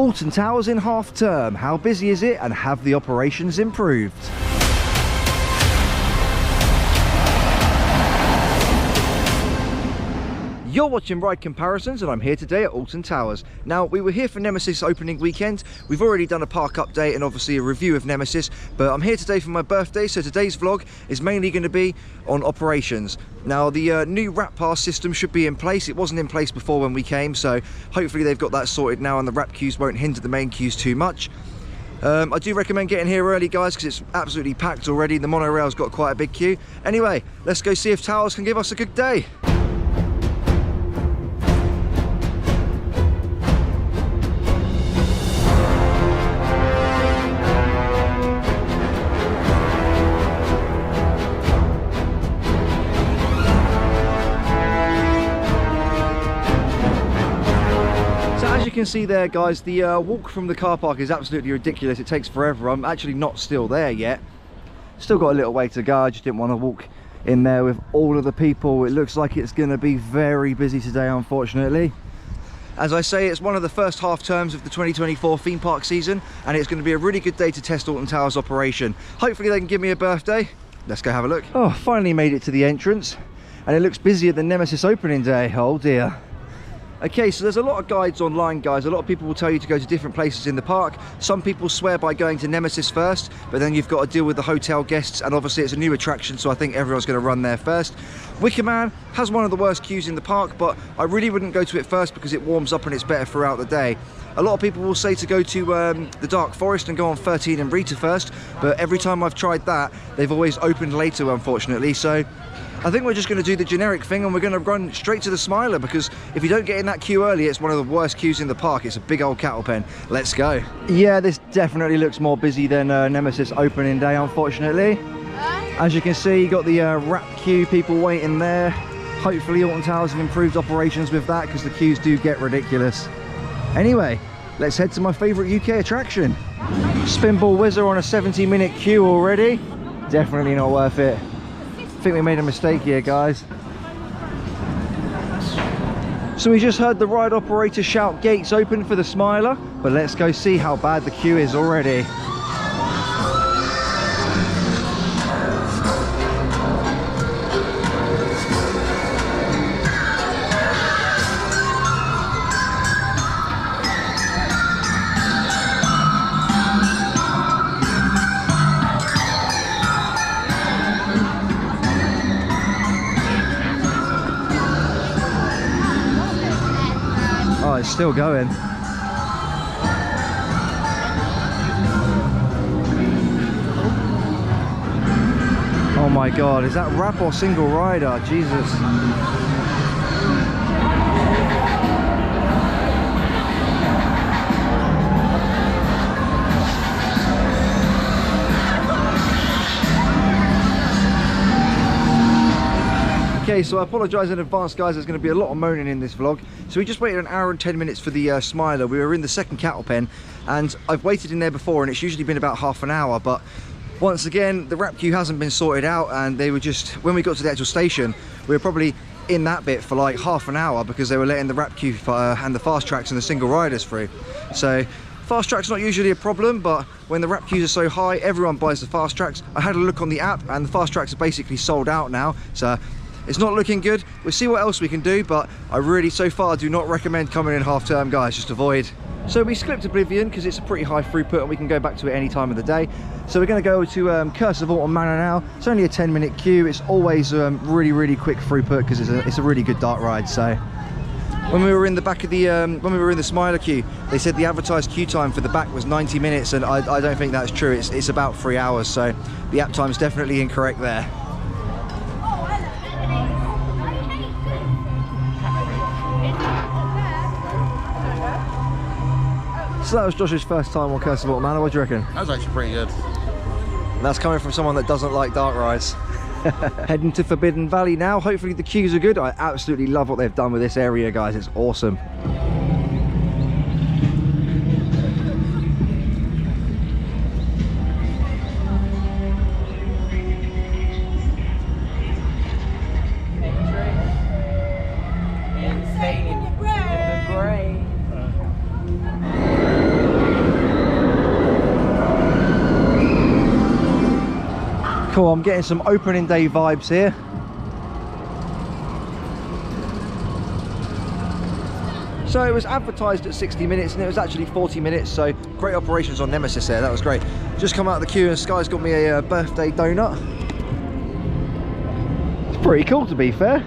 Alton Towers in half term. How busy is it and have the operations improved? You're watching Ride Comparisons and I'm here today at Alton Towers. Now, we were here for Nemesis opening weekend. We've already done a park update and obviously a review of Nemesis, but I'm here today for my birthday, so today's vlog is mainly going to be on operations. Now, the new wrap pass system should be in place. It wasn't in place before when we came, so hopefully they've got that sorted now and the wrap queues won't hinder the main queues too much. I do recommend getting here early, guys, because it's absolutely packed already. The monorail's got quite a big queue. Anyway, let's go see if Towers can give us a good day. You can see there, guys, the walk from the car park is absolutely ridiculous. It takes forever. I'm actually not still there yet. Still got a little way to go. I just didn't want to walk in there with all of the people. It looks like it's going to be very busy today, unfortunately. As I say, it's one of the first half terms of the 2024 theme park season, and it's going to be a really good day to test Alton Towers operation. Hopefully they can give me a birthday. Let's go have a look. Oh, finally made it to the entrance, and it looks busier than Nemesis opening day. Oh dear. Okay, so there's a lot of guides online, guys. A lot of people will tell you to go to different places in the park. Some people swear by going to Nemesis first, but then you've got to deal with the hotel guests, and obviously it's a new attraction, so I think everyone's going to run there first. Wickerman has one of the worst queues in the park, but I really wouldn't go to it first because it warms up and it's better throughout the day. A lot of people will say to go to the Dark Forest and go on 13 and Rita first, but every time I've tried that, they've always opened later, unfortunately. So I think we're just going to do the generic thing and we're going to run straight to the Smiler, because if you don't get in that queue early, it's one of the worst queues in the park. It's a big old cattle pen. Let's go. Yeah, this definitely looks more busy than Nemesis opening day, unfortunately. As you can see, you got the wrap queue, people waiting there. Hopefully Alton Towers have improved operations with that, because the queues do get ridiculous. Anyway, let's head to my favourite UK attraction. Spinball Whizzer on a 70-minute queue already. Definitely not worth it. I think we made a mistake here, guys. So we just heard the ride operator shout gates open for the Smiler, but let's go see how bad the queue is already. Oh, it's still going. Oh my god, is that wrap or single rider? Jesus. Okay, so I apologise in advance, guys. There's going to be a lot of moaning in this vlog. So we just waited an hour and 10 minutes for the Smiler. We were in the second cattle pen, and I've waited in there before, and it's usually been about half an hour. But once again, the wrap queue hasn't been sorted out, and they were just, when we got to the actual station, we were probably in that bit for like half an hour because they were letting the wrap queue and the fast tracks and the single riders through. So fast track's not usually a problem, but when the wrap queues are so high, everyone buys the fast tracks. I had a look on the app, and the fast tracks are basically sold out now. So it's not looking good. We'll see what else we can do, but I really, so far, do not recommend coming in half term, guys. Just avoid. So we skipped Oblivion because it's a pretty high throughput and we can go back to it any time of the day. So we're going to go to Curse of Alton Manor now. It's only a 10-minute queue. It's always really quick throughput because it's a really good dark ride. So when we were in the back of the when we were in the Smiler queue, they said the advertised queue time for the back was 90 minutes, and I don't think that's true. It's about 3 hours, so the app time's definitely incorrect there. So that was Josh's first time on Curse of Alton Manor. What do you reckon? That was actually pretty good. That's coming from someone that doesn't like dark rides. Heading to Forbidden Valley now. Hopefully the queues are good. I absolutely love what they've done with this area, guys. It's awesome. Cool, I'm getting some opening day vibes here. So it was advertised at 60 minutes and it was actually 40 minutes, so great operations on Nemesis there, that was great. Just come out of the queue and Sky's got me a birthday donut. It's pretty cool, to be fair.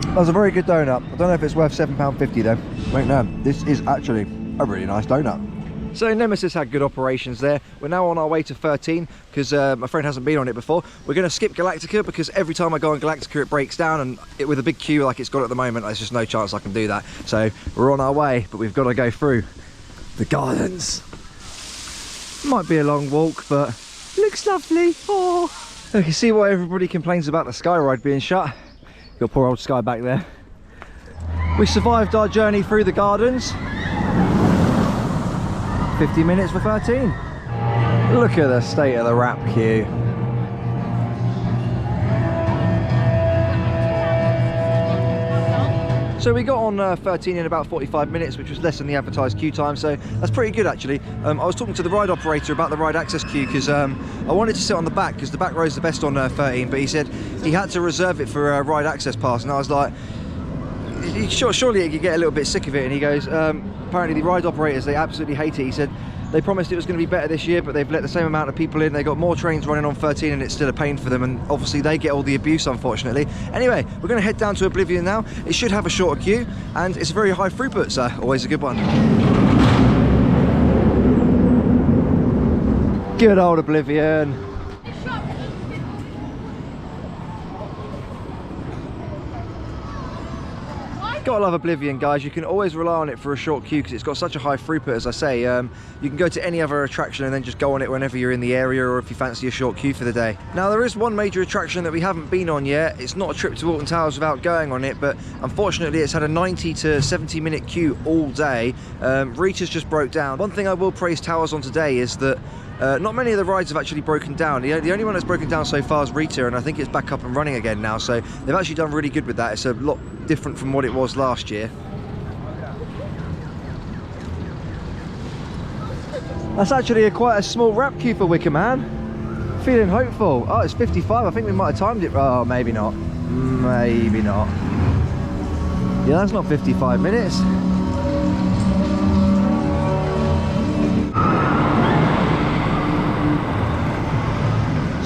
That was a very good donut. I don't know if it's worth £7.50 though. Wait, no, this is actually a really nice donut. So Nemesis had good operations there. We're now on our way to 13 because my friend hasn't been on it before. We're going to skip Galactica because every time I go on Galactica it breaks down, and with a big queue like it's got at the moment, there's just no chance I can do that. So we're on our way, but we've got to go through the gardens. Might be a long walk, but looks lovely. Oh, you can see why everybody complains about the Sky ride being shut. Got poor old Sky back there. We survived our journey through the gardens. 50 minutes for 13. Look at the state of the wrap queue. So we got on 13 in about 45 minutes, which was less than the advertised queue time, so that's pretty good actually. I was talking to the ride operator about the ride access queue because I wanted to sit on the back because the back row is the best on 13, but he said he had to reserve it for a ride access pass, and I was like, surely he could get a little bit sick of it, and he goes, apparently the ride operators, they absolutely hate it. He said they promised it was going to be better this year, but they've let the same amount of people in. They got more trains running on 13 and it's still a pain for them, and obviously they get all the abuse, unfortunately. Anyway, we're going to head down to Oblivion now. It should have a shorter queue and it's a very high throughput, so always a good one. Good old Oblivion. Gotta love Oblivion, guys. You can always rely on it for a short queue because it's got such a high throughput, as I say. You can go to any other attraction and then just go on it whenever you're in the area, or if you fancy a short queue for the day. Now, there is one major attraction that we haven't been on yet. It's not a trip to Alton Towers without going on it, but unfortunately it's had a 90 to 70 minute queue all day. Rita's just broke down. One thing I will praise Towers on today is that not many of the rides have actually broken down. The only one that's broken down so far is Rita, and I think it's back up and running again now, so they've actually done really good with that. It's a lot different from what it was last year. That's actually quite a small wrap queue for Wickerman. Feeling hopeful. Oh, it's 55. I think we might have timed it. Oh, maybe not. Maybe not. Yeah, that's not 55 minutes.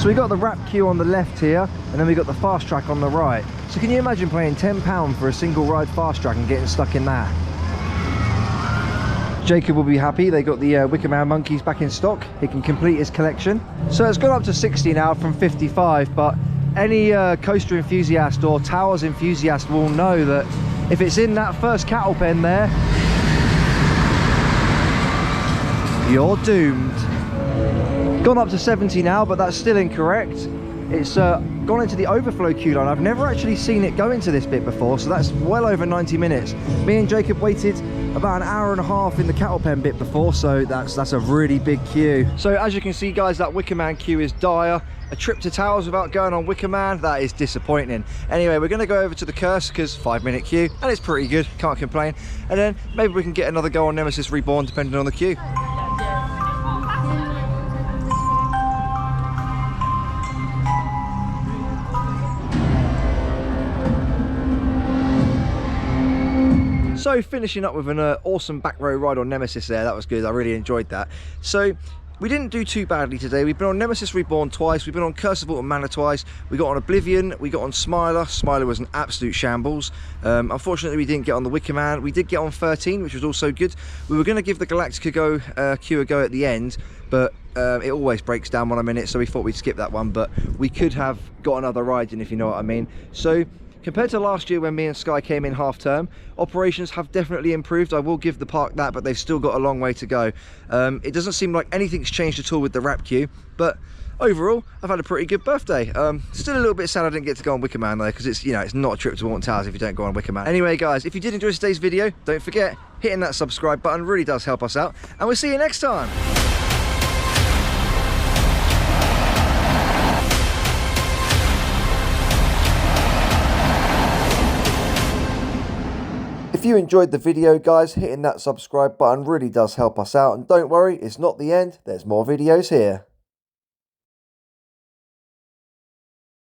So we got the wrap queue on the left here, and then we got the fast track on the right. So can you imagine paying £10 for a single ride fast track and getting stuck in that? Jacob will be happy. They got the Wickerman monkeys back in stock. He can complete his collection. So it's gone up to 60 now from 55, but any coaster enthusiast or Towers enthusiast will know that if it's in that first cattle pen there, you're doomed. Gone up to 70 now, but that's still incorrect. It's gone into the overflow queue line. I've never actually seen it go into this bit before, so that's well over 90 minutes. Me and Jacob waited about an hour and a half in the cattle pen bit before, so that's a really big queue. So as you can see, guys, that Wickerman queue is dire. A trip to Towers without going on Wickerman, that is disappointing. Anyway, we're going to go over to the Curse because 5-minute queue, and it's pretty good, can't complain. And then maybe we can get another go on Nemesis Reborn depending on the queue. So finishing up with an awesome back row ride on Nemesis there, that was good, I really enjoyed that. So we didn't do too badly today. We've been on Nemesis Reborn twice, we've been on Curse of Alton Manor twice, we got on Oblivion, we got on Smiler. Smiler was an absolute shambles. Unfortunately we didn't get on the Wickerman. We did get on 13, which was also good. We were going to give the Galactica queue a go at the end, but it always breaks down when I'm in it, so we thought we'd skip that one, but we could have got another ride in, if you know what I mean. So compared to last year when me and Sky came in half term, operations have definitely improved. I will give the park that, but they've still got a long way to go. It doesn't seem like anything's changed at all with the wrap queue, but overall I've had a pretty good birthday. Still a little bit sad I didn't get to go on Wickerman though, because it's, you know, it's not a trip to Alton Towers if you don't go on Wickerman. Anyway guys, if you did enjoy today's video, don't forget, hitting that subscribe button really does help us out, and we'll see you next time. If you enjoyed the video, guys, hitting that subscribe button really does help us out, and don't worry, it's not the end, there's more videos here.